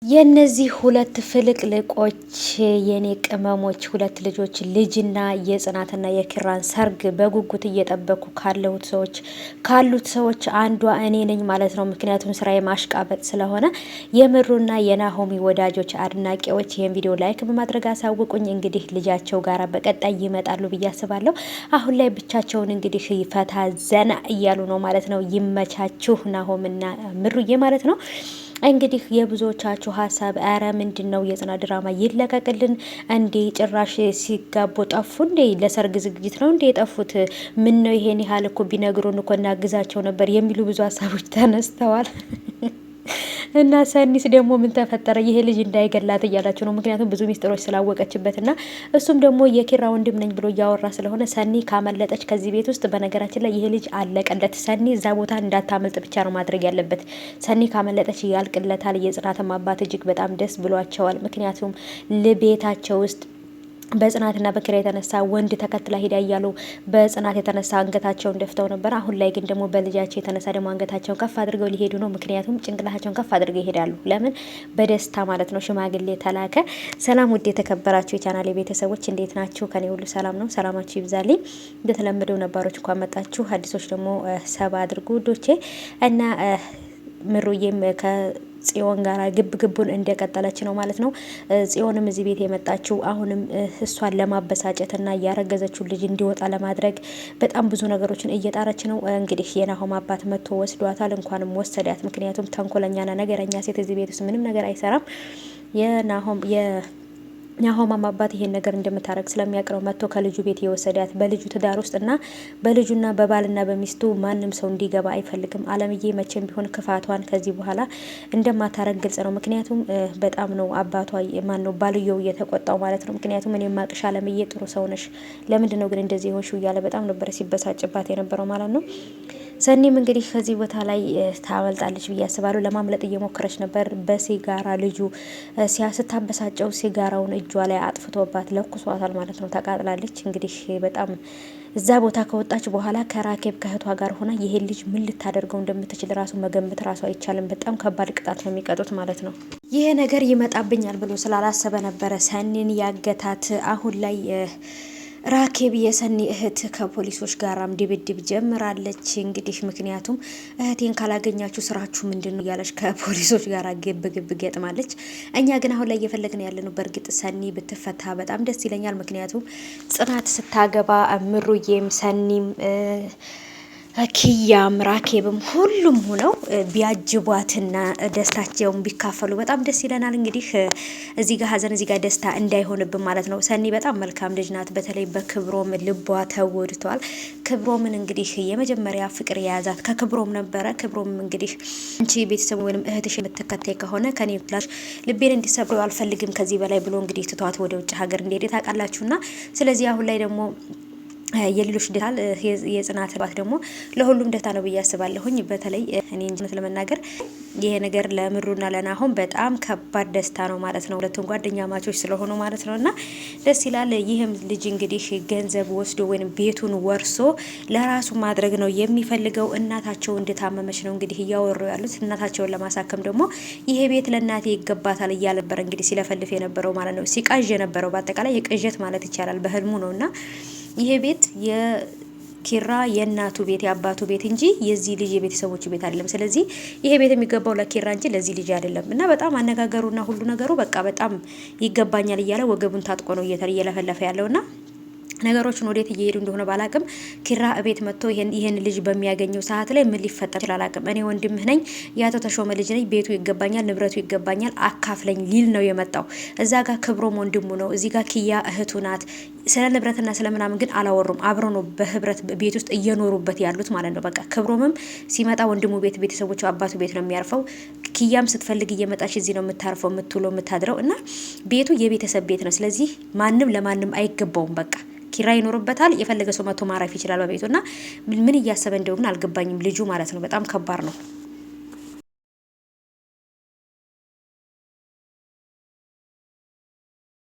የነዚህ ሁለት ፍልቅልቆች የኔ ቅመሞች ሁለት ልጆች ልጅና የጽናትና የኪራን ሰርግ በጉጉት እየጠበቁ ካሉት ሰዎች አንዷ እኔ ነኝ ማለት ነው። ምክንያቱም ስራዬ ማሽቃበጥ ስለሆነ የምሩና የናሆሚ ወዳጆች አድናቂዎች ይህን ቪዲዮ ላይክ በማድረግ አሳውቁኝ። እንግዲህ ልጃቸው ጋር በቀጣይ ይመጣሉ ብዬ አስባለሁ። አሁን ላይ ብቻቸውን እንግዲህ ፈታ ዘና እያሉ ነው ማለት ነው። ይመቻችሁ ናሆምና ምሩዬ ማለት ነው። እንግዲህ የብዙዎቻችሁ ሀሳብ አረ ምንድነው የጽናት ድራማ ይለቀቅልን እንዴ? ጭራሽ ሲጋቡ ጠፉ እንዴ? ለሰርግ ዝግጅት ነው እንዴ የጠፉት? ምን ነው ይሄን ያህል እኮ ቢነግሩን እኮ እናግዛቸው ነበር የሚሉ ብዙ ሀሳቦች ተነስተዋል። እና ሰኒስ ደግሞ ምን ተፈጠረ? ይሄ ልጅ እንዳይገላት እያላችሁ ነው። ምክንያቱም ብዙ ሚስጥሮች ስላወቀችበት እና እሱም ደግሞ የኪራ ወንድም ነኝ ብሎ እያወራ ስለሆነ ሰኒ ካመለጠች ከዚህ ቤት ውስጥ በነገራችን ላይ ይሄ ልጅ አለቀለት። ሰኒ እዛ ቦታ እንዳታመልጥ ብቻ ነው ማድረግ ያለበት። ሰኒ ካመለጠች ያልቅለታል። የጽናትም አባት እጅግ በጣም ደስ ብሏቸዋል። ምክንያቱም ለቤታቸው ውስጥ በጽናትና በኪራ የተነሳ ወንድ ተከትላ ሄዳ እያሉ በጽናት የተነሳ አንገታቸውን ደፍተው ነበር። አሁን ላይ ግን ደግሞ በልጃቸው የተነሳ ደግሞ አንገታቸውን ከፍ አድርገው ሊሄዱ ነው። ምክንያቱም ጭንቅላታቸውን ከፍ አድርገው ይሄዳሉ። ለምን? በደስታ ማለት ነው። ሽማግሌ ተላከ። ሰላም ውድ የተከበራችሁ የቻናሌ ቤተሰቦች እንዴት ናችሁ? ከኔ ሁሉ ሰላም ነው። ሰላማችሁ ይብዛልኝ። እንደተለመደው ነባሮች እንኳን መጣችሁ፣ አዲሶች ደግሞ ሰባ አድርጉ ውዶቼ እና ምሩዬም ጽዮን ጋራ ግቡን እንደቀጠለች ነው ማለት ነው። ጽዮንም እዚህ ቤት የመጣችው አሁንም እሷን ለማበሳጨትና ያረገዘችው ልጅ እንዲወጣ ለማድረግ በጣም ብዙ ነገሮችን እየጣረች ነው። እንግዲህ የናሆም አባት መጥቶ ወስዷታል። እንኳንም ወሰዳት። ምክንያቱም ተንኮለኛና ነገረኛ ሴት እዚህ ቤት ውስጥ ምንም ነገር አይሰራም። የናሆም አባት ይሄን ነገር እንደምታረግ ስለሚያቅረው መጥቶ ከልጁ ቤት የወሰዳት በልጁ ትዳር ውስጥ እና በልጁና በባልና በሚስቱ ማንም ሰው እንዲገባ አይፈልግም። አለምዬ መቼም ቢሆን ክፋቷን ከዚህ በኋላ እንደማታረግ ግልጽ ነው። ምክንያቱም በጣም ነው አባቷ ነው ባልየው እየተቆጣው ማለት ነው። ምክንያቱም እኔ ማቅሽ አለምዬ ጥሩ ሰው ነሽ፣ ለምንድን ነው ግን እንደዚህ ሆንሽ እያለ በጣም ነበር ሲበሳጭባት የነበረው ማለት ነው። ሰኒም እንግዲህ ከዚህ ቦታ ላይ ታመልጣለች ብዬ አስባለሁ። ለማምለጥ እየሞከረች ነበር። በሲጋራ ልጁ ስታበሳጨው ሲጋራውን እጇ ላይ አጥፍቶባት ለኩሷታል ማለት ነው። ተቃጥላለች። እንግዲህ በጣም እዛ ቦታ ከወጣች በኋላ ከራኬብ ከእህቷ ጋር ሆና ይሄን ልጅ ምን ልታደርገው እንደምትችል ራሱ መገመት ራሱ አይቻልም። በጣም ከባድ ቅጣት ነው የሚቀጡት ማለት ነው። ይሄ ነገር ይመጣብኛል ብሎ ስላላሰበ ነበረ ሰኒን ያገታት። አሁን ላይ ራኬብ የሰኒ እህት ከፖሊሶች ጋራም ድብድብ ጀምራለች። እንግዲህ ምክንያቱም እህቴን ካላገኛችሁ ስራችሁ ምንድን ነው እያለች ከፖሊሶች ጋር ግብ ገጥማለች። እኛ ግን አሁን ላይ እየፈለግን ያለነው በእርግጥ ሰኒ ብትፈታ በጣም ደስ ይለኛል። ምክንያቱም ጽናት ስታገባ ምሩዬም ሰኒም ኪያም ራኬብም ሁሉም ሆነው ቢያጅቧትና ደስታቸውን ቢካፈሉ በጣም ደስ ይለናል። እንግዲህ እዚህ ጋር ሀዘን እዚህ ጋር ደስታ እንዳይሆንብን ማለት ነው። ሰኒ በጣም መልካም ልጅ ናት። በተለይ በክብሮም ልቧ ተወድቷል። ክብሮምን እንግዲህ የመጀመሪያ ፍቅር የያዛት ከክብሮም ነበረ። ክብሮም እንግዲህ አንቺ ቤተሰቡ ወይም እህትሽ የምትከታይ ከሆነ ከኔ ላሽ ልቤን እንዲሰብረው አልፈልግም ከዚህ በላይ ብሎ እንግዲህ ትቷት ወደ ውጭ ሀገር እንደሄደ ታውቃላችሁና ስለዚህ አሁን ላይ ደግሞ የሌሎች ደታል የጽናት ባት ደግሞ ለሁሉም ደታ ነው ብዬ አስባለሁኝ። በተለይ እኔ እንጅነት ለመናገር ይሄ ነገር ለምሩና ለናሆም በጣም ከባድ ደስታ ነው ማለት ነው። ሁለቱም ጓደኛ ማቾች ስለሆኑ ማለት ነውና ደስ ይላል። ይህም ልጅ እንግዲህ ገንዘብ ወስዶ ወይም ቤቱን ወርሶ ለራሱ ማድረግ ነው የሚፈልገው። እናታቸው እንደታመመች ነው እንግዲህ እያወሩ ያሉት። እናታቸውን ለማሳከም ደግሞ ይሄ ቤት ለእናቴ ይገባታል እያለ ነበር እንግዲህ ሲለፈልፍ የነበረው ማለት ነው። ሲቃዥ የነበረው በአጠቃላይ የቅዠት ማለት ይቻላል በህልሙ ነውና ይሄ ቤት የኪራ የእናቱ ቤት የአባቱ ቤት እንጂ የዚህ ልጅ የቤተሰቦቹ ቤት አይደለም። ስለዚህ ይሄ ቤት የሚገባው ለኪራ እንጂ ለዚህ ልጅ አይደለም። እና በጣም አነጋገሩና ሁሉ ነገሩ በቃ በጣም ይገባኛል እያለ ወገቡን ታጥቆ ነው እየለፈለፈ ያለውና ነገሮችን ወዴት እየሄዱ እንደሆነ ባላቅም ኪራ እቤት መጥቶ ይሄን ልጅ በሚያገኘው ሰዓት ላይ ምን ሊፈጠር ይችላል አላቅም። እኔ ወንድምህ ነኝ፣ ያቶ ተሾመ ልጅ ነኝ፣ ቤቱ ይገባኛል፣ ንብረቱ ይገባኛል፣ አካፍለኝ ሊል ነው የመጣው። እዛ ጋር ክብሮም ወንድሙ ነው፣ እዚህ ጋር ኪያ እህቱ ናት። ስለ ንብረትና ስለምናምን ግን አላወሩም። አብረው ነው በህብረት ቤት ውስጥ እየኖሩበት ያሉት ማለት ነው። በቃ ክብሮምም ሲመጣ ወንድሙ ቤት ቤተሰቦቹ አባቱ ቤት ነው የሚያርፈው። ኪያም ስትፈልግ እየመጣች እዚህ ነው የምታርፈው የምትውለው የምታድረው እና ቤቱ የቤተሰብ ቤት ነው። ስለዚህ ማንም ለማንም አይገባውም። በቃ ኪራይ ይኖርበታል። የፈለገ ሰው መጥቶ ማረፍ ይችላል በቤቱና ምን እያሰበ እንደሆነ አልገባኝም ልጁ ማለት ነው። በጣም ከባድ ነው።